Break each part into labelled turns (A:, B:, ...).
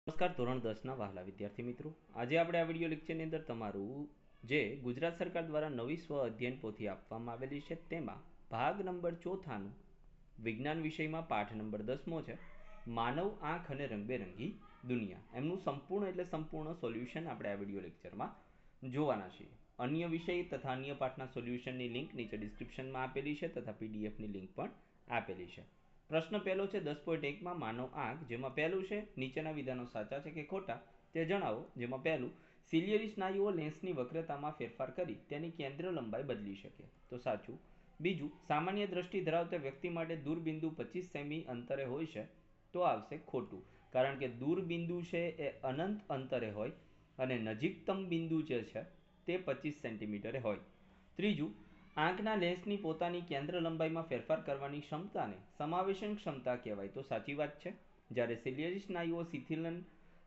A: નમસ્કાર ધોરણ 10ના વહાલા વિદ્યાર્થી મિત્રો, આજે આપણે આ વિડીયો લેક્ચરની અંદર તમારું જે ગુજરાત સરકાર દ્વારા નવી સ્વ અધ્યયન પોથી આપવામાં આવેલી છે તેમાં ભાગ નંબર 4નું વિજ્ઞાન વિષયમાં પાઠ નંબર 10મો છે માનવ આંખ અને રંગબેરંગી દુનિયા, એમનું સંપૂર્ણ સોલ્યુશન આપણે આ વિડીયો લેક્ચરમાં જોવાના છીએ. અન્ય વિષય તથા અન્ય પાઠના સોલ્યુશનની લિંક નીચે ડિસ્ક્રિપ્શનમાં આપેલી છે તથા પીડીએફની લિંક પણ આપેલી છે. પ્રશ્ન પહેલો છે 10.1માં માનવ આંખ, જેમાં પહેલું છે નીચેના વિધાનો સાચા છે કે ખોટા તે જણાવો. જેમાં પહેલું, સિલિયરી સ્નાયુઓ લેન્સની વક્રતામાં ફેરફાર કરી તેની કેન્દ્ર લંબાઈ બદલી શકે, તો સાચું. બીજું, સામાન્ય દ્રષ્ટિ ધરાવતા વ્યક્તિ માટે દૂરબિંદુ 25 સેમી અંતરે હોય છે, તો આવશે ખોટું, કારણ કે દૂરબિંદુ છે એ અનંત અંતરે હોય અને નજીકતમ બિંદુ જે છે તે 25 સેન્ટીમીટરે હોય. ત્રીજું, આંખના લેન્સની પોતાની કેન્દ્ર લંબાઈમાં ફેરફાર કરવાની ક્ષમતાને સમાવેશન ક્ષમતા કહેવાય, તો સાચી વાત છે. જ્યારે સિલિયરી સ્નાયુઓ શિથિલન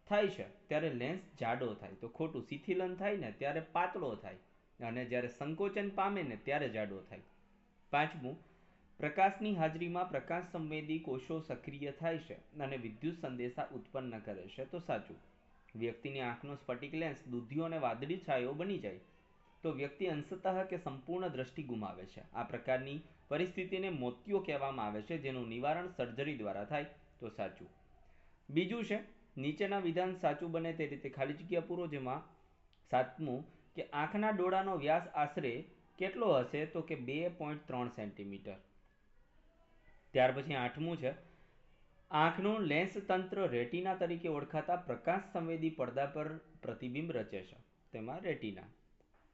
A: થાય છે ત્યારે લેન્સ જાડો થાય, તો ખોટું. શિથિલન થાય ને ત્યારે પાતળો થાય અને જ્યારે સંકોચન પામે ને ત્યારે જાડો થાય. પાંચમું, પ્રકાશની હાજરીમાં પ્રકાશ સંવેદી કોષો સક્રિય થાય છે અને વિદ્યુત સંદેશા ઉત્પન્ન કરે છે, તો સાચું. વ્યક્તિની આંખનો સ્ફટિક લેન્સ દૂધિયો અને વાદળી છાંયો બની જાય તો વ્યક્તિ અંશતઃ કે સંપૂર્ણ દ્રષ્ટિ ગુમાવે છે. આ પ્રકારની પરિસ્થિતિને મોતિયો કહેવામાં આવે છે, જેનું નિવારણ સર્જરી દ્વારા થાય, તો સાચું. બીજું છે, નીચેના વિધાન સાચું બને તે રીતે ખાલી જગ્યા પૂરો. જેમાં સાતમું કે આંખના ડોળાનો વ્યાસ આશરે કેટલો હશે, તો કે 2.3 સેન્ટીમીટર. ત્યાર પછી આઠમું છે, આંખનું લેન્સ તંત્ર રેટિના તરીકે ઓળખાતા પ્રકાશ સંવેદી પડદા પર પ્રતિબિંબ રચે છે, તેમાં રેટિના.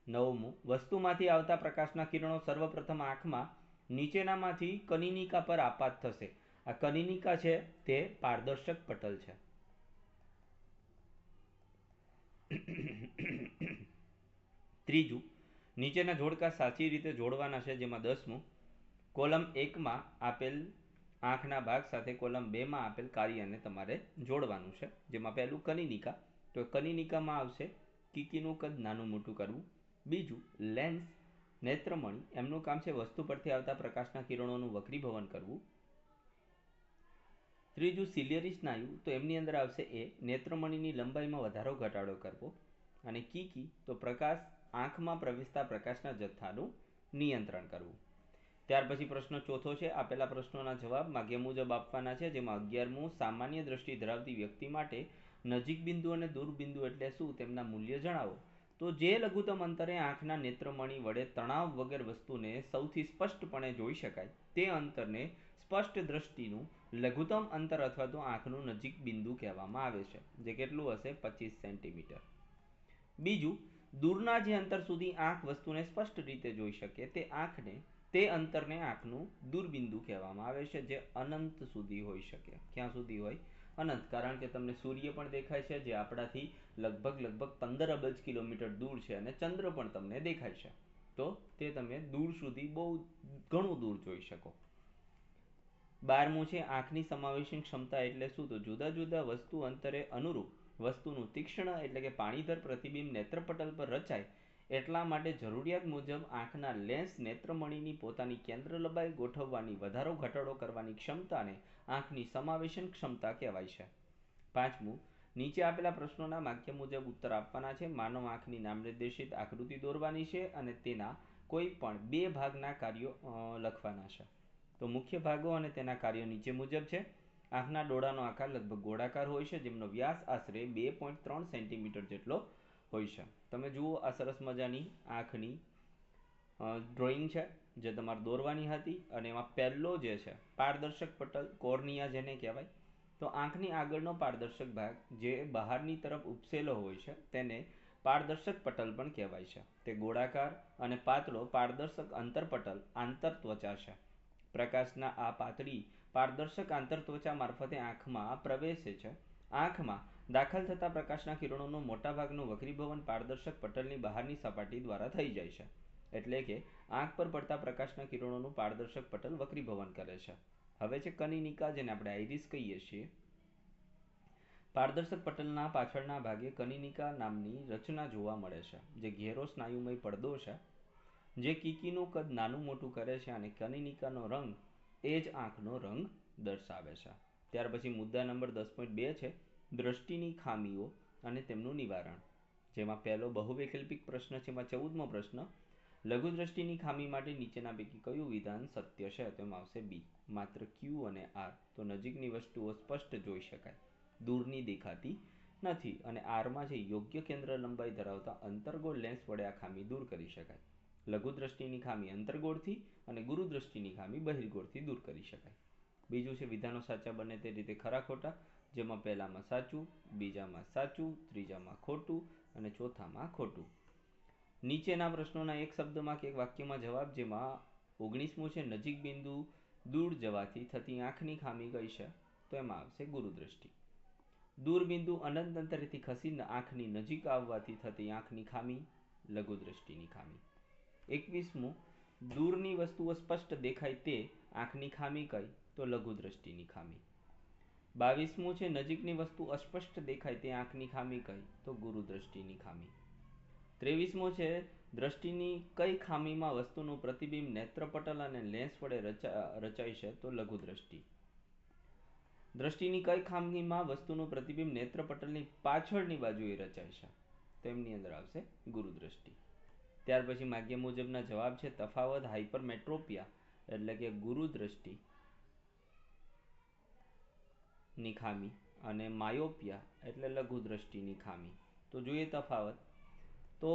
A: નવમું, વસ્તુમાંથી આવતા પ્રકાશના કિરણો સર્વપ્રથમ આંખમાં નીચેનામાંથી કનિનિકા પર આપાત થશે. આ કનિનિકા છે તે પારદર્શક પટલ છે. ત્રીજું, નીચેના જોડકા સાચી રીતે જોડવાના છે. જેમાં 10મું, કોલમ 1માં આપેલ આંખના ભાગ સાથે કોલમ 2માં આપેલ કાર્યને તમારે જોડવાનું છે. જેમાં પહેલું કનિનિકા, તો કનિનિકામાં આવશે કીકીનું કદ નાનું મોટું કરવું. બીજું, લેન્સ નેત્રમણિ, એમનું કામ છે વસ્તુ પરથી આવતા પ્રકાશના કિરણોનું વક્રીભવન કરવું. ત્રીજું, સિલિયરી સ્નાયુ, તો એમની અંદર આવશે એ નેત્રમણિની લંબાઈમાં વધારો ઘટાડો કરવો. અને કીકી, તો પ્રકાશ આંખમાં પ્રવેશતા પ્રકાશના જથ્થાનું નિયંત્રણ કરવું. ત્યાર પછી પ્રશ્ન ચોથો છે. આપેલા પ્રશ્નોના જવાબ માગ્યા મુજબ આપવાના છે. જેમાં 11મું, સામાન્ય દ્રષ્ટિ ધરાવતી વ્યક્તિ માટે નજીક બિંદુ અને દૂર બિંદુ એટલે શું, તેમના મૂલ્ય જણાવો. તો જે લઘુત્તમ અંતરે આંખના નેત્રમણિ વડે તણાવ વગર વસ્તુને સૌથી સ્પષ્ટપણે જોઈ શકાય તે અંતરને સ્પષ્ટ દ્રષ્ટિનું લઘુત્તમ અંતર અથવા તો આંખનું નજીક બિંદુ કહેવામાં આવે છે, જે કેટલું હશે, 25 સેન્ટીમીટર. બીજું, દૂરના જે અંતર સુધી આંખ વસ્તુને સ્પષ્ટ રીતે જોઈ શકે તે અંતરને આંખનું દૂરબિંદુ કહેવામાં આવે છે, જે અનંત સુધી હોઈ શકે. ક્યાં સુધી હોય, અનંત. કારણ કે તમને સૂર્ય પણ દેખાય છે, જે આપણાથી લગભગ 15 અબજ કિલોમીટર દૂર છે, અને ચંદ્ર પણ તમને દેખાય છે, તો તે તમે દૂર સુધી બહુ ઘણું દૂર જોઈ શકો. 12મું છે, આંખની સમાવેશન ક્ષમતા એટલે શું, તો જુદા જુદા વસ્તુ અંતરે અનુરૂપ વસ્તુનું તીક્ષ્ણ એટલે કે પાણીધર પ્રતિબિંબ નેત્રપટલ પર રચાય એટલા માટે જરૂરિયાત મુજબ આંખના લેન્સ નેત્રમણિની પોતાની કેન્દ્ર લંબાઈ ગોઠવવાની વધારો ઘટાડો કરવાની ક્ષમતાને આંખની સમાવેશન ક્ષમતા કહેવાય છે. 5મું, નીચે આપેલા પ્રશ્નોના વાક્ય મુજબ ઉત્તર આપવાના છે. માનવ આંખની નામનિર્દેશિત આકૃતિ દોરવાની છે અને તેના કોઈ પણ બે ભાગના કાર્યો લખવાના છે. તો મુખ્ય ભાગો અને તેના કાર્યો નીચે મુજબ છે. આંખના ડોળાનો આકાર લગભગ ગોળાકાર હોય છે, જેમનો વ્યાસ આશરે 2.3 સેન્ટીમીટર જેટલો હોય છે. તમે જુઓ, આ સરસ મજાની આંખની ડ્રોઈંગ છે જે તમારે દોરવાની હતી. અને એમાં પહેલો જે છે પારદર્શક પટલ, કોર્નિયા જેને કહેવાય, તો આંખની આગળનો પારદર્શક ભાગ જે બહારની તરફ ઉપસેલો હોય છે તેને પારદર્શક પટલ પણ કહેવાય છે. તે ગોળાકાર અને પાતળો પારદર્શક અંતરપટલ આંતરત્વચા છે. પ્રકાશના આ પાતળી પારદર્શક આંતરત્વચા મારફતે આંખમાં પ્રવેશે છે. આંખમાં દાખલ થતા પ્રકાશના કિરણોનું મોટાભાગનું વક્રીભવન પારદર્શક પટલની બહારની સપાટી દ્વારા થઈ જાય છે. એટલે કે આંખ પર પડતા પ્રકાશના કિરણોનું પારદર્શક પટલ વક્રીભવન કરે છે. હવે છે કનિનિકા, જેને આપણે આઈરિસ કહીએ છીએ. પારદર્શક પટલના પાછળના ભાગે કનિનિકા નામની રચના જોવા મળે છે, જે ઘેરો સ્નાયુમય પડદો છે, જે કીકીનું કદ નાનું મોટું કરે છે, અને કનિનિકાનો રંગ એ જ આંખનો રંગ દર્શાવે છે. ત્યાર પછી મુદ્દા નંબર 10.2 છે. દ્રષ્ટિની ખામીઓ અને તેમનું નિવારણ. જેમાં પહેલો બહુવૈકલ્પિક પ્રશ્ન છે, એમાં 14મો પ્રશ્ન, લઘુ દ્રષ્ટિની ખામી માટે નીચેના પૈકી કયું વિધાન સત્ય છે? તો એમાં આવશે બી, માત્ર ક્યુ અને આર તો નજીકની વસ્તુઓ સ્પષ્ટ જોઈ શકાય, દૂરની દેખાતી નથી, અને આરમાં જે યોગ્ય કેન્દ્ર લંબાઈ ધરાવતા અંતર્ગોળ લેન્સ વડે આ ખામી દૂર કરી શકાય. લઘુ દ્રષ્ટિની ખામી અંતર્ગોળથી અને ગુરુ દ્રષ્ટિની ખામી બહિર્ગોળથી દૂર કરી શકાય. બીજું છે વિધાનો સાચા બને તે રીતે ખરા ખોટા, જેમાં પહેલામાં સાચું, બીજામાં સાચું, ત્રીજામાં ખોટું અને ચોથામાં ખોટું. નીચેના પ્રશ્નોના એક શબ્દમાં કે એક વાક્યમાં જવાબ, જેમાં 19મું છે નજીક બિંદુ દૂર જવાથી થતી આંખની ખામી કઈ છે? તો એમાં આવશે ગુરુદ્રષ્ટિ. દૂરબિંદુ અનંત અંતરેથી ખસીને આંખની નજીક આવવાથી થતી આંખની ખામી લઘુ દ્રષ્ટિની ખામી. 21મું, દૂરની વસ્તુઓ સ્પષ્ટ દેખાય તે આંખની ખામી કઈ? તો લઘુ દ્રષ્ટિની ખામી. 22મું છે નજીકની વસ્તુ અસ્પષ્ટ દેખાય તે આંખની ખામી કઈ? તો ગુરુ દ્રષ્ટિની ખામી. 23મો છે દ્રષ્ટિની કઈ ખામીમાં વસ્તુનું પ્રતિબિંબ નેત્રપટલ અને લેન્સ વડે રચાય છે? તો લઘુ દ્રષ્ટિ. દ્રષ્ટિની કઈ ખામીમાં વસ્તુનું પ્રતિબિંબ નેત્રપટલની પાછળની બાજુએ રચાય છે? તેમની અંદર આવશે ગુરુ દ્રષ્ટિ. ત્યાર પછી માગ્યા મુજબના જવાબ છે તફાવત હાઇપરમેટ્રોપિયા એટલે કે ગુરુ દ્રષ્ટિ ની ખામી અને માયોપિયા એટલે લઘુ દ્રષ્ટિની ખામી. તો જોઈએ તફાવત. તો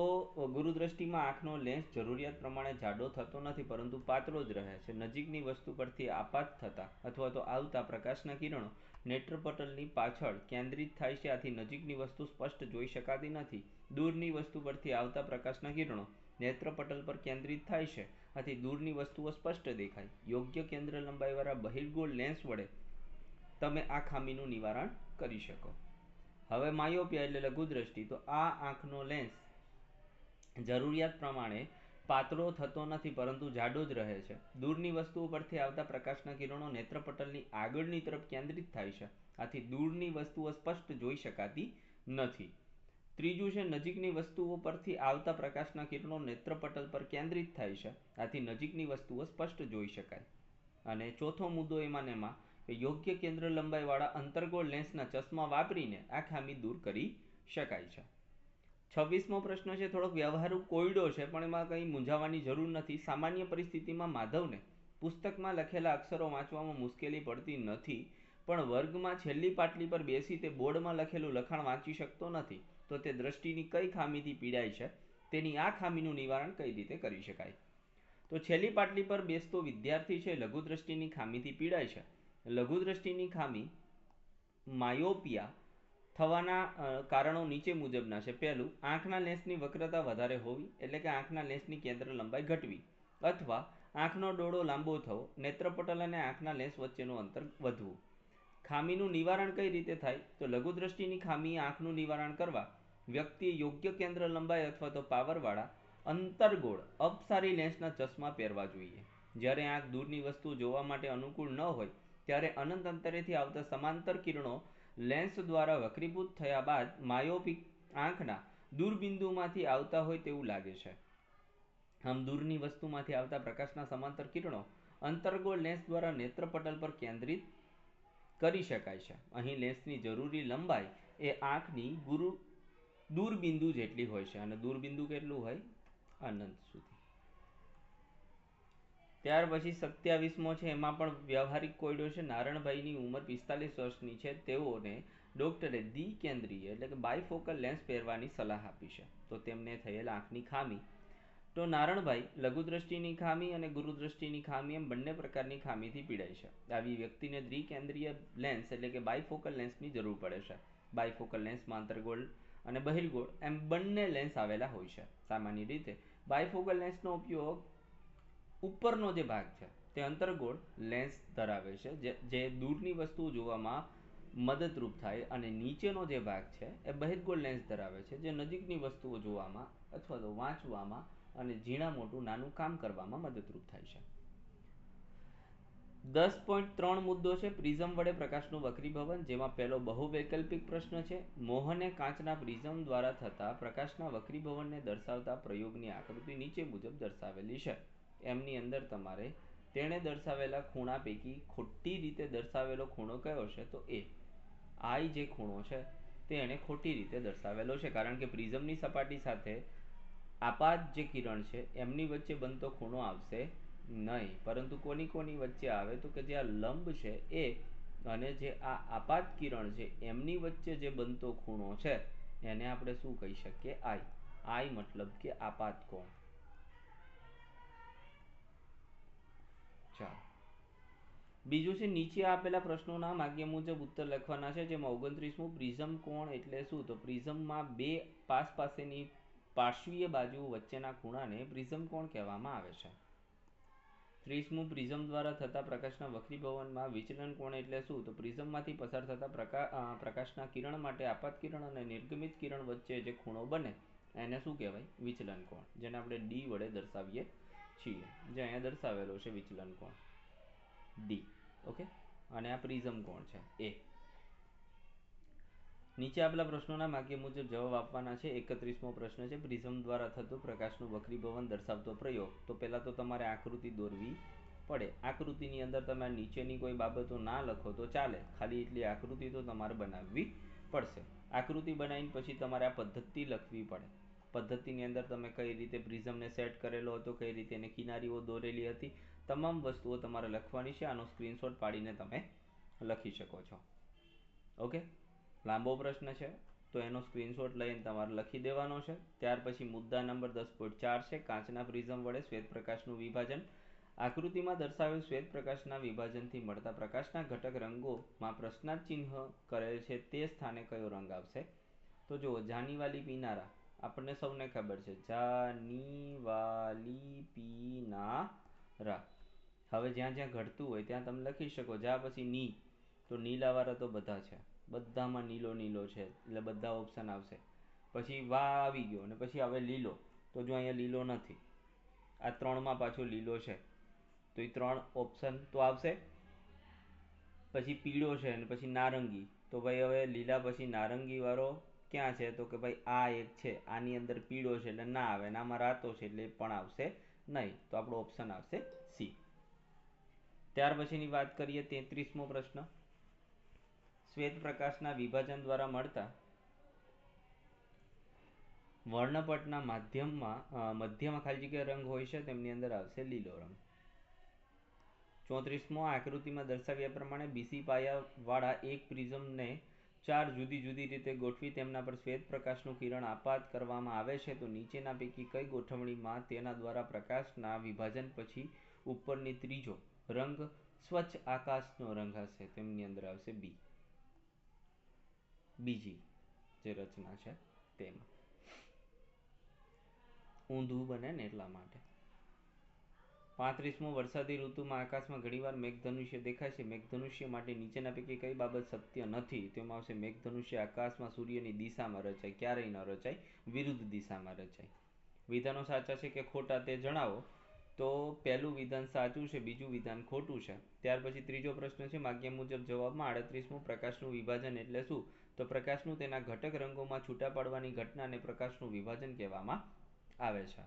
A: ગુરુ દ્રષ્ટિમાં આંખનો લેન્સ જરૂરિયાત પ્રમાણે જાડો થતો નથી, પરંતુ પાતળો જ રહે છે. નજીકની વસ્તુ પરથી આપાત થતા અથવા તો આવતા પ્રકાશના કિરણો નેત્રપટલની પાછળ કેન્દ્રિત થાય છે, આથી નજીકની વસ્તુ સ્પષ્ટ જોઈ શકાતી નથી. દૂરની વસ્તુ પરથી આવતા પ્રકાશના કિરણો નેત્રપટલ પર કેન્દ્રિત થાય છે, આથી દૂરની વસ્તુઓ સ્પષ્ટ દેખાય. યોગ્ય કેન્દ્ર લંબાઈવાળા બહિર્ગોળ લેન્સ વડે તમે આ ખામીનું નિવારણ કરી શકો. હવે માયોપિયા એટલે લઘુ દ્રષ્ટિ. તો આ આંખનો લેન્સ જરૂરિયાત પ્રમાણે પાતળો થતો નથી, પરંતુ જાડો જ રહે છે. દૂરની વસ્તુઓ પરથી આવતા પ્રકાશના કિરણો નેત્રપટલની આગળની તરફ કેન્દ્રિત થાય છે, આથી દૂરની વસ્તુઓ સ્પષ્ટ જોઈ શકાતી નથી. ત્રીજું છે નજીકની વસ્તુઓ પરથી આવતા પ્રકાશના કિરણો નેત્રપટલ પર કેન્દ્રિત થાય છે, આથી નજીકની વસ્તુઓ સ્પષ્ટ જોઈ શકાય. અને ચોથો મુદ્દો એમાં યોગ્ય કેન્દ્ર લંબાઈવાળા અંતર્ગોળ લેન્સના ચશ્મા વાપરીને આ ખામી દૂર કરી શકાય છે. 26મો પ્રશ્ન છે થોડોક વ્યવહારુ કોયડો છે, પણ એમાં કંઈ મૂંઝાવાની જરૂર નથી. સામાન્ય પરિસ્થિતિમાં માધવને પુસ્તકમાં લખેલા અક્ષરો વાંચવામાં મુશ્કેલી પડતી નથી, પણ વર્ગમાં છેલ્લી પાટલી પર બેસી તે બોર્ડમાં લખેલું લખાણ વાંચી શકતો નથી. તો તે દ્રષ્ટિની કઈ ખામીથી પીડાય છે? તેની આ ખામીનું નિવારણ કઈ રીતે કરી શકાય? તો છેલ્લી પાટલી પર બેસતો વિદ્યાર્થી છે લઘુ દ્રષ્ટિની ખામીથી પીડાય છે. લઘુ દ્રષ્ટિની ખામી માયોપિયા થવાના કારણો નીચે મુજબના છે. પહેલું, આંખના લેન્સની વક્રતા વધારે હોવી, એટલે કે આંખના લેન્સની કેન્દ્ર લંબાઈ ઘટવી, અથવા આંખનો ડોળો લાંબો થવો, નેત્રપટલ અને આંખના લેન્સ વચ્ચેનું અંતર વધવું. ખામીનું નિવારણ કઈ રીતે થાય? તો લઘુ દ્રષ્ટિની ખામી આંખનું નિવારણ કરવા વ્યક્તિએ યોગ્ય કેન્દ્ર લંબાઈ અથવા તો પાવરવાળા અંતર્ગોળ અપસારી લેન્સના ચશ્મા પહેરવા જોઈએ. જ્યારે આંખ દૂરની વસ્તુ જોવા માટે અનુકૂળ ન હોય ત્યારે અનંત અંતરેથી આવતા સમાંતર કિરણો લેન્સ દ્વારા વક્રીભૂત થયા બાદ માયોપિક આંખના દૂરબિંદુમાંથી આવતા હોય તેવું લાગે છે. આમ દૂરની વસ્તુમાંથી આવતા પ્રકાશના સમાંતર કિરણો અંતર્ગોળ લેન્સ દ્વારા નેત્રપટલ પર કેન્દ્રિત કરી શકાય છે. અહીં લેન્સની જરૂરી લંબાઈ એ આંખની દૂરબિંદુ જેટલી હોય છે, અને દૂરબિંદુ કેટલું હોય? અનંત સુધી. ત્યાર પછી 27મો છે, એમાં પણ વ્યવહારિક કોયડો છે. નારણભાઈની ઉંમર 45 વર્ષની છે. તેઓને ડોક્ટરે દ્વિકેન્દ્રીય એટલે કે બાયફોકલ લેન્સ પહેરવાની સલાહ આપી છે. તો તેમને થયેલ આંખની ખામી. તો નારણભાઈ લઘુ દ્રષ્ટિની ખામી અને ગુરુ દ્રષ્ટિની ખામી એમ બંને પ્રકારની ખામીથી પીડાય છે. આવી વ્યક્તિને દ્વિકેન્દ્રીય લેન્સ એટલે કે બાયફોકલ લેન્સની જરૂર પડે છે. બાયફોકલ લેન્સમાં અંતર્ગોળ અને બહિર્ગોળ એમ બંને લેન્સ આવેલા હોય છે. સામાન્ય રીતે બાયફોકલ લેન્સનો ઉપયોગ ઉપરનો જે ભાગ છે તે અંતર્ગોળ લેન્સ ધરાવે છે, જે દૂરની વસ્તુ જોવામાં મદદરૂપ થાય, અને નીચેનો જે ભાગ છે એ બહિર્ગોળ લેન્સ ધરાવે છે, જે નજીકની વસ્તુઓ જોવામાં અથવા તો વાંચવામાં અને ઝીણા મોટું નાનું કામ કરવામાં મદદરૂપ થાય છે. 10.3 મુદ્દો છે પ્રિઝમ વડે પ્રકાશનું વક્રીભવન, જેમાં પહેલો બહુવૈકલ્પિક પ્રશ્ન છે. મોહને કાચના પ્રિઝમ દ્વારા થતા પ્રકાશના વક્રીભવનને દર્શાવતા પ્રયોગની આકૃતિ નીચે મુજબ દર્શાવેલી છે. એમની અંદર તમારે તેણે દર્શાવેલા ખૂણા પૈકી ખોટી રીતે દર્શાવેલો ખૂણો કયો છે? તો એ. આઈ જે ખૂણો છે તે એને ખોટી રીતે દર્શાવેલો છે, કારણ કે પ્રિઝમની સપાટી સાથે આપાત જે કિરણ છે એમની વચ્ચે બનતો ખૂણો આવશે નહીં, પરંતુ કોની વચ્ચે આવે તો કે જે આ લંબ છે એ અને જે આ આપાત કિરણ છે એમની વચ્ચે જે બનતો ખૂણો છે એને આપણે શું કહી શકીએ? આઈ. આઈ મતલબ કે આપાત કોણ. ચાલો, બીજું છે નીચે આપેલા પ્રશ્નોના માગ્ય મુજબ ઉત્તર લખવાના છે, જેમાં 29મું પ્રિઝમ કોણ એટલે શું? તો પ્રિઝમમાં બે પાસેની પાર્શ્વીય બાજુ વચ્ચેના ખૂણાને પ્રિઝમ કોણ કહેવામાં આવે છે. 30મું પ્રિઝમ દ્વારા થતા પ્રકાશના વક્રીભવનમાં વિચલન કોણ એટલે શું? તો પ્રિઝમમાંથી પસાર થતા પ્રકાશના કિરણ માટે આપાત કિરણ અને નિર્ગમિત કિરણ વચ્ચે જે ખૂણો બને એને શું કહેવાય? વિચલન કોણ, જેને આપણે ડી વડે દર્શાવીએ છીએ, જે અહીંયા દર્શાવેલો છે વિચલન કોણ ડી. ઓકે, અને આ પ્રિઝમ કોણ છે? એ. નીચે આપેલા પ્રશ્નોના માગ્ય મુજબ જવાબ આપવાના છે. 31મો પ્રશ્ન છે પ્રિઝમ દ્વારા થતું પ્રકાશનું વક્રીભવન દર્શાવતો પ્રયોગ. તો પહેલા તો તમારે આકૃતિ દોરવી પડે. આકૃતિની અંદર તમે નીચેની કોઈ બાબતો ના લખો તો ચાલે, ખાલી એટલી આકૃતિ તો તમારે બનાવવી પડશે. આકૃતિ બનાવીને પછી તમારે આ પદ્ધતિ લખવી પડે. પદ્ધતિની અંદર તમે કઈ રીતે પ્રિઝમને સેટ કરેલો હતો, કઈ રીતે એની કિનારીઓ દોરેલી હતી, તમામ વસ્તુઓ તમારે લખવાની છે. આનો સ્ક્રીનશોટ પાડીને તમે લખી શકો છો. ઓકે, લાંબો પ્રશ્ન છે તો એનો સ્ક્રીનશોટ લઈને તમારે લખી દેવાનો છે. ત્યાર પછી મુદ્દા નંબર 10.4 છે કાચના પ્રિઝમ વડે શ્વેત પ્રકાશનું વિભાજન. આકૃતિમાં દર્શાવેલ શ્વેત પ્રકાશના વિભાજનથી મળતા પ્રકાશના ઘટક રંગોમાં પ્રશ્નાર્થ ચિહ્ન કરેલ છે તે સ્થાને કયો રંગ આવશે? તો જુઓ, જાનીવાલી પીનારા આપણને સૌને ખબર છે, જાનીવાલી પીનારા. હવે જ્યાં જ્યાં ઘટતું હોય ત્યાં તમે લખી શકો. જા પછી ની, તો નીલાવાળા તો બધા છે, બધામાં નીલો છે એટલે બધા ઓપ્શન આવશે. પછી વા આવી ગયો અને પછી આવે લીલો, તો જો અહીંયા લીલો નથી, આ ત્રણમાં પાછો લીલો છે તો એ ત્રણ ઓપ્શન તો આવશે. પછી પીળો છે અને પછી નારંગી, તો ભાઈ હવે લીલા પછી નારંગી વાળો ક્યાં છે? તો કે ભાઈ આ એક છે, આની અંદર પીળો છે એટલે ના આવે, આમાં રાતો છે એટલે એ પણ આવશે નહીં, તો આપણો ઓપ્શન આવશે સી. ત્યાર પછીની વાત કરીએ 33મો પ્રશ્ન. શ્વેત પ્રકાશના વિભાજન દ્વારા મળતા વર્ણપટના મધ્યમાં ખાલી જગ્યા રંગ હોય છે, તેમની અંદર આવશે લીલો રંગ. 34મો, આકૃતિમાં દર્શાવ્યા પ્રમાણે બીસી પાયાવાળા એક પ્રિઝમને 4 જુદી જુદી રીતે ગોઠવી તેમના પર શ્વેત પ્રકાશનું કિરણ આપાત કરવામાં આવે છે, તો નીચેના પૈકી કઈ ગોઠવણીમાં તેના દ્વારા પ્રકાશના વિભાજન પછી ઉપરની ત્રીજો રંગ સ્વચ્છ આકાશનો રંગ હશે? તેમની અંદર આવશે બી. બીજી જે રચના છે તેમાં ઊંધું બને ને એટલા માટે. 35મો, વરસાદી ઋતુમાં આકાશમાં ઘણીવાર મેઘધનુષ્ય દેખાય છે. મેઘધનુષ્ય માટે નીચેના પૈકી કઈ બાબત સત્ય નથી? તેમાં આવશે મેઘધનુષ્ય આકાશમાં સૂર્યની દિશામાં રચાય, ક્યારેય ન રચાય, વિરુદ્ધ દિશામાં રચાય. વિધાનો સાચા છે કે ખોટા તે જણાવો. તો પહેલું વિધાન સાચું છે, બીજું વિધાન ખોટું છે. ત્યાર પછી ત્રીજો પ્રશ્ન છે માગ્ય મુજબ જવાબમાં 38મું પ્રકાશનું વિભાજન એટલે શું? તો પ્રકાશનું તેના ઘટક રંગોમાં છૂટા પાડવાની ઘટનાને પ્રકાશનું વિભાજન કહેવામાં આવે છે.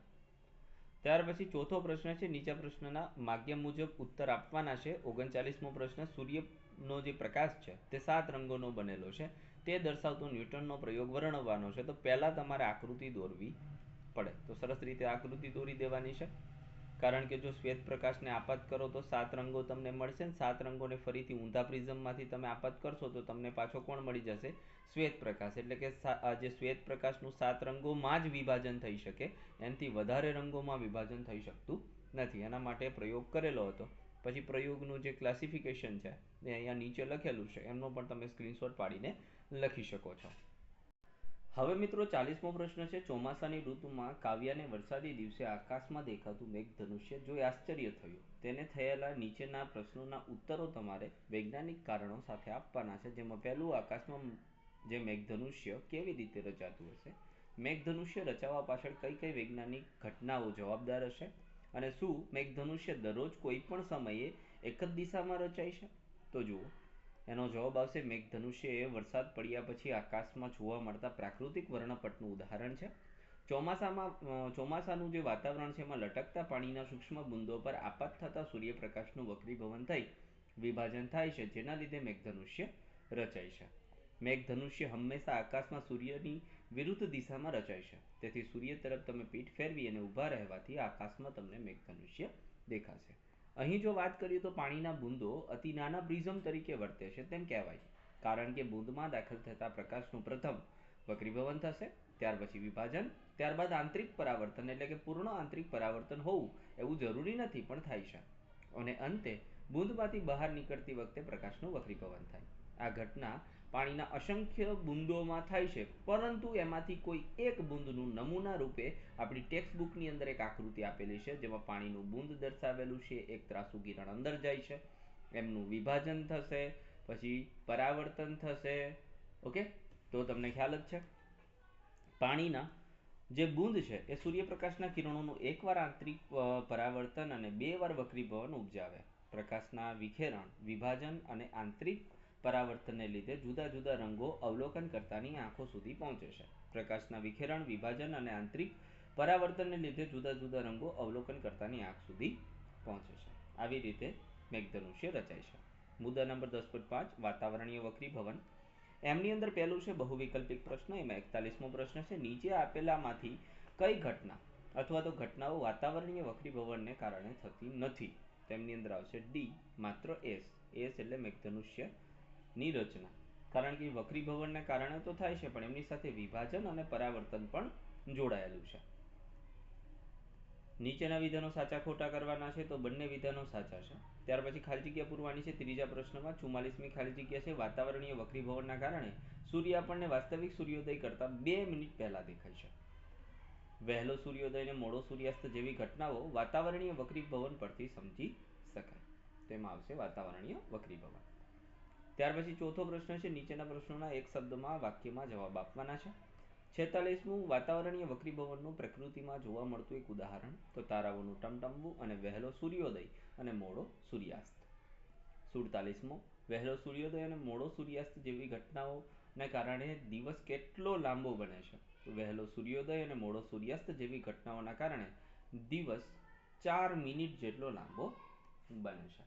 A: ત્યાર પછી ચોથો પ્રશ્ન છે નીચા પ્રશ્નના માગ્ય મુજબ ઉત્તર આપવાના છે. 39મો પ્રશ્ન, સૂર્યનો જે પ્રકાશ છે તે 7 રંગોનો બનેલો છે, તે દર્શાવતો ન્યૂટનનો પ્રયોગ વર્ણવવાનો છે. તો પહેલા તમારે આકૃતિ દોરવી પડે. તો સરસ રીતે આકૃતિ દોરી દેવાની છે, કારણ કે જો શ્વેત પ્રકાશને આપાત કરો તો 7 રંગો તમને મળશે ને 7 રંગોને ફરીથી ઊંધા પ્રિઝમમાંથી તમે આપાત કરશો તો તમને પાછો કોણ મળી જશે? શ્વેત પ્રકાશ. એટલે કે જે શ્વેત પ્રકાશનું 7 રંગોમાં જ વિભાજન થઈ શકે, એનાથી વધારે રંગોમાં વિભાજન થઈ શકતું નથી. એના માટે પ્રયોગ કરેલો હતો. પછી પ્રયોગનું જે ક્લાસિફિકેશન છે એ અહીંયા નીચે લખેલું છે, એમનો પણ તમે સ્ક્રીનશોટ પાડીને લખી શકો છો. હવે મિત્રો 40મો પ્રશ્ન છે, ચોમાસાની ઋતુમાં કાવ્યાને વરસાદી દિવસે આકાશમાં દેખાતું મેઘધનુષ્ય જોઈ આશ્ચર્ય થયું. તેને થયેલા નીચેના પ્રશ્નોના ઉત્તરો તમારે વૈજ્ઞાનિક કારણો સાથે આપવાના છે. જેમાં પહેલું, આકાશમાં જે મેઘધનુષ્ય કેવી રીતે રચાતું હશે? મેઘધનુષ્ય રચાવવા પાછળ કઈ કઈ વૈજ્ઞાનિક ઘટનાઓ જવાબદાર હશે? અને શું મેઘધનુષ્ય દરરોજ કોઈ પણ સમયે એક જ દિશામાં રચાય છે? તો જુઓ, એનો જવાબ આવશે મેઘધનુષ્ય એ વરસાદ પડ્યા પછી આકાશમાં જોવા મળતા પ્રાકૃતિક વર્ણપટનું ઉદાહરણ છે. ચોમાસાનું જે વાતાવરણ છે એમાં લટકતા પાણીના સૂક્ષ્મ બુંદો પર આપાત થતા સૂર્યપ્રકાશનું વક્રીભવન થઈ વિભાજન થાય છે, જેના લીધે મેઘધનુષ્ય રચાય છે. મેઘધનુષ્ય હંમેશા આકાશમાં સૂર્યની વિરુદ્ધ દિશામાં રચાય છે, તેથી સૂર્ય તરફ તમે પીઠ ફેરવી અને ઊભા રહેવાથી આકાશમાં તમને મેઘધનુષ્ય દેખાશે. અહીં જો વાત કરીએ તો પાણીના બુંદો અતિ નાના પ્રિઝમ તરીકે વર્તે છે તેમ કહેવાય, કારણ કે બુંદમાં દાખલ થતા પ્રકાશનું પ્રથમ વક્રીભવન થશે, ત્યાર પછી વિભાજન, ત્યારબાદ આંતરિક પરાવર્તન એટલે કે પૂર્ણ આંતરિક પરાવર્તન હોવું એવું જરૂરી નથી પણ થાય છે, અને અંતે બુંદમાંથી બહાર નીકળતી વખતે પ્રકાશનું વક્રીભવન થાય. આ ઘટના પાણીના અસંખ્ય બુંદોમાં થાય છે, પરંતુ એમાંથી કોઈ એક બુંદનું નમૂના રૂપે આપણી ટેક્સ્ટ બુકની અંદર એક આકૃતિ આપેલી છે, જેમાં પાણીનું બુંદ દર્શાવેલું છે, એક ત્રાસુ કિરણ અંદર જાય છે, એમનું વિભાજન થશે, પછી પરાવર્તન થશે. ઓકે, તો તમને ખ્યાલ જ છે. પાણીના જે બુંદ છે એ સૂર્યપ્રકાશના કિરણોનું એકવાર આંતરિક પરાવર્તન અને બે વાર વક્રીભવન ઉપજાવે. પ્રકાશના વિખેરણ, વિભાજન અને આંતરિક પરાવર્તનને લીધે જુદા જુદા રંગો અવલોકનકર્તાની આંખો સુધી પહોંચે છે. પ્રકાશના વિખેરણ, વિભાજન અને આંતરિક પરાવર્તનને લીધે જુદા જુદા રંગો અવલોકનકર્તાની આંખ સુધી પહોંચે છે. આવી રીતે મેઘધનુષ્ય રચાય છે. મુદ્દા નંબર 10.5 વાતાવરણીય વક્રીભવન. એમની અંદર પહેલું છે બહુવિકલ્પિક પ્રશ્ન. એમાં 41મો પ્રશ્ન છે, નીચે આપેલામાંથી કઈ ઘટના અથવા તો ઘટનાઓ વાતાવરણીય વક્રીભવનને કારણે થતી નથી? તેમની અંદર આવશે ડી, માત્ર એસ. એસ એટલે મેઘધનુષ્ય ની રચના, કારણ કે વક્રીભવનને કારણે તો થાય છે, પણ એમની સાથે વિભાજન અને પરાવર્તન પણ જોડાયેલું છે. નીચેના વિધાનો સાચા ખોટા કરવાના છે, તો બંને વિધાનો સાચા છે. ત્યાર પછી ખાલી જગ્યા પૂરવાની છે. ત્રીજા પ્રશ્નમાં 44મી ખાલી જગ્યા છે, વાતાવરણીય વક્રીભવનના કારણે સૂર્ય આપણને વાસ્તવિક સૂર્યોદય કરતા 2 મિનિટ પહેલા દેખાય છે. વહેલો સૂર્યોદય અને મોડો સૂર્યાસ્ત જેવી ઘટનાઓ વાતાવરણીય વક્રીભવન પરથી સમજી શકાય. તેમાં આવશે વાતાવરણીય વક્રીભવન. ત્યાર પછી ચોથો પ્રશ્ન છે, નીચેના પ્રશ્નોના એક શબ્દમાં વાક્યમાં જવાબ આપવાના છે. 46મું વાતાવરણીય વક્રીભવનનું પ્રકૃતિમાં જોવા મળતું એક ઉદાહરણ, તો તારાઓનું ટમટમવું અને વહેલો સૂર્યોદય અને મોડો સૂર્યાસ્ત. 47મો વહેલો સૂર્યોદય અને મોડો સૂર્યાસ્ત જેવી ઘટનાઓને કારણે દિવસ કેટલો લાંબો બને છે? તો વહેલો સૂર્યોદય અને મોડો સૂર્યાસ્ત જેવી ઘટનાઓના કારણે દિવસ 4 મિનિટ જેટલો લાંબો બને છે.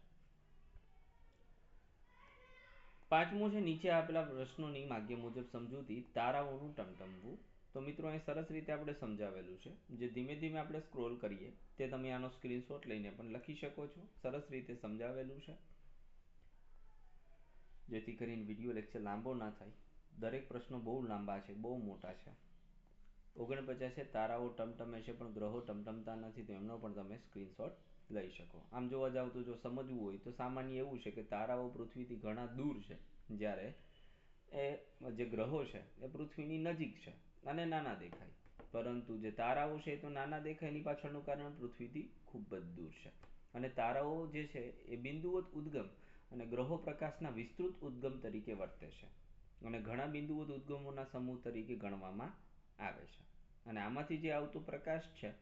A: પાંચમું છે, નીચે આપેલા પ્રશ્નોની માગ્ય મુજબ સમજૂતી તારાઓનું ટમટમવું. તો મિત્રો અહીં સરસ રીતે આપણે સમજાવેલું છે, જે ધીમે ધીમે આપણે સ્ક્રોલ કરીએ તે તમે આનો સ્ક્રીનશોટ લઈને પણ લખી શકો છો. સરસ રીતે સમજાવેલું છે, જેથી કરીને વિડીયો લેક્ચર લાંબો ના થાય. દરેક પ્રશ્નો બહુ લાંબા છે, બહુ મોટા છે. 49 છે, તારાઓ ટમટમે છે પણ ગ્રહો ટમટમતા નથી, તો એમનો પણ તમે સ્ક્રીનશોટ લઈ શકો. આમ જોવા જાવ તો જો સમજવું હોય તો સામાન્ય એવું છે કે તારાઓ પૃથ્વીથી ઘણા દૂર છે, જ્યારે એ જે ગ્રહો છે એ પૃથ્વીની નજીક છે અને નાના દેખાય. પરંતુ જે તારાઓ છે એ તો નાના દેખાય, એની પાછળનું કારણ પૃથ્વીથી ખૂબ જ દૂર છે. અને તારાઓ જે છે એ બિંદુવત ઉદ્ગમ અને ગ્રહો પ્રકાશના વિસ્તૃત ઉદ્ગમ તરીકે વર્તે છે, અને ઘણા બિંદુવત ઉદ્ગમોના સમૂહ તરીકે ગણવામાં આવે છે. અને આમાંથી જે આવતો પ્રકાશ છે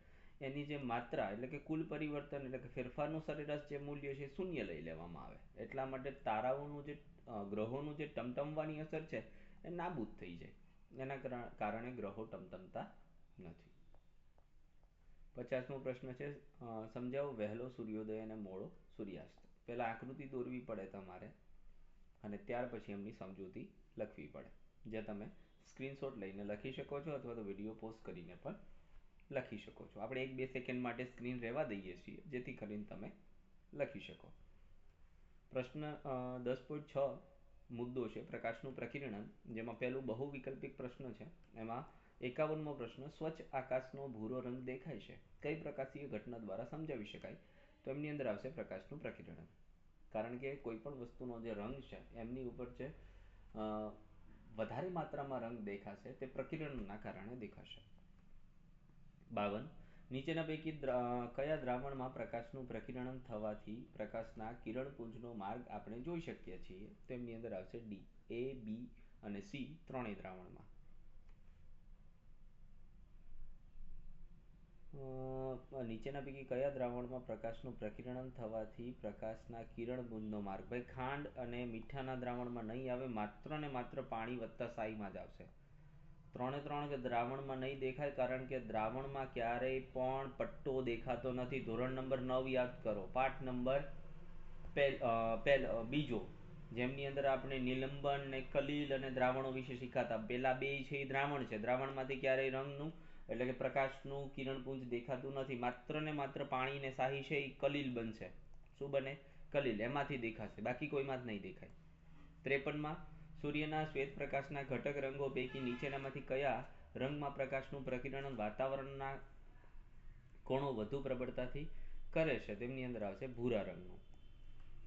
A: એની જે માત્રા એટલે કે કુલ પરિવર્તન એટલે કે ફેરફારનું સરેરાશ જે મૂલ્ય છે શૂન્ય લઈ લેવામાં આવે. એટલા માટે તારાઓનું જે ગ્રહોનું જે ટમટમવાની અસર છે એ નાબૂદ થઈ જાય. એના કારણે ગ્રહો ટમટમતા નથી. 50મો પ્રશ્ન છે, સમજાવો વહેલો સૂર્યોદય અને મોડો સૂર્યાસ્ત. પહેલા આકૃતિ દોરવી પડે તમારે અને ત્યાર પછી એમની સમજૂતી લખવી પડે, જે તમે સ્ક્રીનશોટ લઈને લખી શકો છો અથવા તો વિડીયો પોઝ કરીને પણ લખી શકો છો. આપણે 1-2 સેકન્ડ માટે સ્ક્રીન રહેવા દઈએ છીએ, જેથી કરીને તમે લખી શકો. પ્રશ્ન 10.6 મુદ્દો છે પ્રકાશનું પ્રકિરણન, જેમાં પહેલું બહુવિકલ્પિક પ્રશ્ન છે. એમાં 51મો પ્રશ્ન, સ્વચ્છ આકાશનો ભૂરો રંગ દેખાય છે, કઈ પ્રકાશીય ઘટના દ્વારા સમજાવી શકાય? તો એમની અંદર આવશે પ્રકાશનું પ્રકિરણન, કારણ કે કોઈ પણ વસ્તુનો જે રંગ છે એમની ઉપર જે વધારે માત્રામાં રંગ દેખાશે તે પ્રકિરણના કારણે દેખાશે. 52 નીચેના પૈકી કયા દ્રાવણમાં પ્રકાશનું પ્રકિરણન થવાથી પ્રકાશના કિરણપુંજનો માર્ગ આપણે જોઈ શકીએ છીએ? તેમની અંદર આવશે ડી, એ, બી અને સી ત્રણેય દ્રાવણમાં. નીચેના પૈકી કયા દ્રાવણમાં પ્રકાશનું પ્રકિરણન થવાથી પ્રકાશના કિરણપુંજનો માર્ગ? ભાઈ ખાંડ અને મીઠાના દ્રાવણમાં નહીં આવે, માત્ર ને માત્ર પાણી વત્તા સાઈમાં જ આવશે. 3 દ્રાવણમાં નહીં દેખાય, કારણ કે દ્રાવણમાં ક્યારેય પણ પટ્ટો દેખાતો નથી. ધોરણ નંબર 9 યાદ કરો, પાઠ નંબર બીજો. જેમની અંદર આપણે નિલંબન ને કલીલ અને દ્રાવણો વિશે શીખાતા. પેલા બે છે એ દ્રાવણ છે, દ્રાવણમાંથી ક્યારેય રંગનું એટલે કે પ્રકાશનું કિરણપુંજ દેખાતું નથી. માત્ર ને માત્ર પાણી ને શાહી છે એ કલીલ બનશે. શું બને? કલીલ. એમાંથી દેખાશે, બાકી કોઈમાં જ નહીં દેખાય. 53માં સૂર્યના શ્વેત પ્રકાશના ઘટક રંગો પૈકી નીચેનામાંથી કયા રંગમાં પ્રકાશનું પ્રકિરણ વાતાવરણના કોણો વધુ પ્રબળતાથી કરે છે? તેમની અંદર આવશે ભૂરા રંગનું.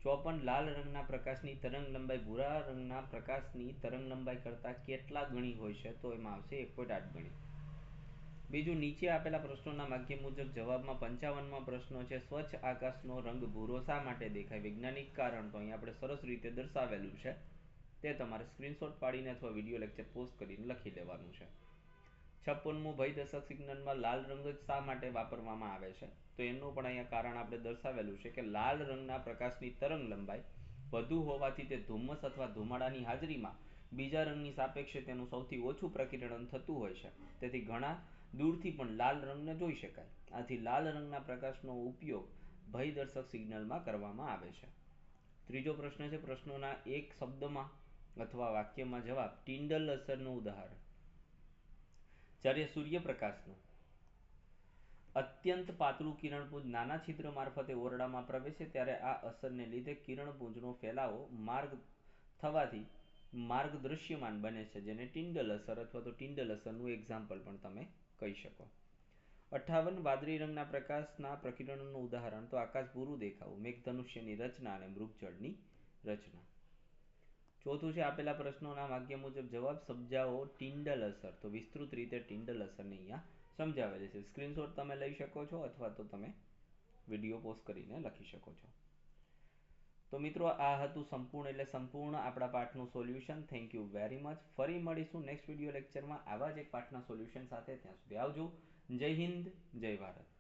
A: 54 લાલ રંગના પ્રકાશની તરંગ લંબાઈ ભૂરા રંગના પ્રકાશની તરંગ લંબાઈ કરતાં કેટલા ગણી હોય છે? તો એમાં આવશે 1.8 ગણી. બીજું, નીચે આપેલા પ્રશ્નોના વાક્ય મુજબ જવાબમાં 55માં પ્રશ્નો છે સ્વચ્છ આકાશનો રંગ ભૂરો શા માટે દેખાય? વૈજ્ઞાનિક કારણ તો અહીં આપણે સરસ રીતે દર્શાવેલું છે, તે તમારે સ્ક્રીનશોટ પાડીને અથવા વિડીયો લેક્ચર પોઝ કરીને લખી લેવાનું છે. 56મું ભયદર્શક સિગ્નલમાં લાલ રંગ જ શા માટે વાપરવામાં આવે છે? તો એનું પણ અહીંયા કારણ આપણે દર્શાવેલું છે કે લાલ રંગના પ્રકાશની તરંગ લંબાઈ વધુ હોવાથી તે ધુમ્મસ અથવા ધુમાડાની હાજરીમાં બીજા રંગની સાપેક્ષે તેનું સૌથી ઓછું પ્રકિરણ થતું હોય છે. તેથી ઘણા દૂરથી પણ લાલ રંગને જોઈ શકાય. આથી લાલ રંગના પ્રકાશનો ઉપયોગ ભયદર્શક સિગ્નલમાં કરવામાં આવે છે. ત્રીજો પ્રશ્ન છે પ્રશ્નોના એક શબ્દમાં અથવા વાક્યમાં જવાબ. ટિન્ડલ અસરનું ઉદાહરણ. જ્યારે સૂર્યપ્રકાશનું અત્યંત પાતળું કિરણપુંજ નાના છિદ્ર મારફતે ઓરડામાં પ્રવેશે ત્યારે આ અસરને લીધે કિરણપુંજનો ફેલાવો માર્ગ થવાથી માર્ગ દૃશ્યમાન બને છે, જેને ટિન્ડલ અસર અથવા તો ટિન્ડલ અસરનું એક્ઝામ્પલ પણ તમે કહી શકો. 58 વાદળી રંગના પ્રકાશના પ્રકિરણનું ઉદાહરણ. તો આકાશ ભૂરું દેખાવું, મેઘધનુષ્યની રચના અને મૃગજળની રચના. ચોથું છે આપેલા પ્રશ્નોના વાક્ય મુજબ જવાબ સમજાવો ટિન્ડલ અસર. તો વિસ્તૃત રીતે ટિન્ડલ અસરને અહીંયા સમજાવેલી છે. સ્ક્રીનશોટ તમે લઈ શકો છો અથવા તો તમે વિડીયો પોઝ કરીને લખી શકો છો. તો મિત્રો, આ હતું સંપૂર્ણ આપણા પાઠનું solution. Thank you very much. ફરી મળીશું નેક્સ્ટ વિડીયો લેક્ચરમાં આવા જ એક પાઠના સોલ્યુશન સાથે. ત્યાં સુધી આવજો. જય હિન્દ, જય ભારત.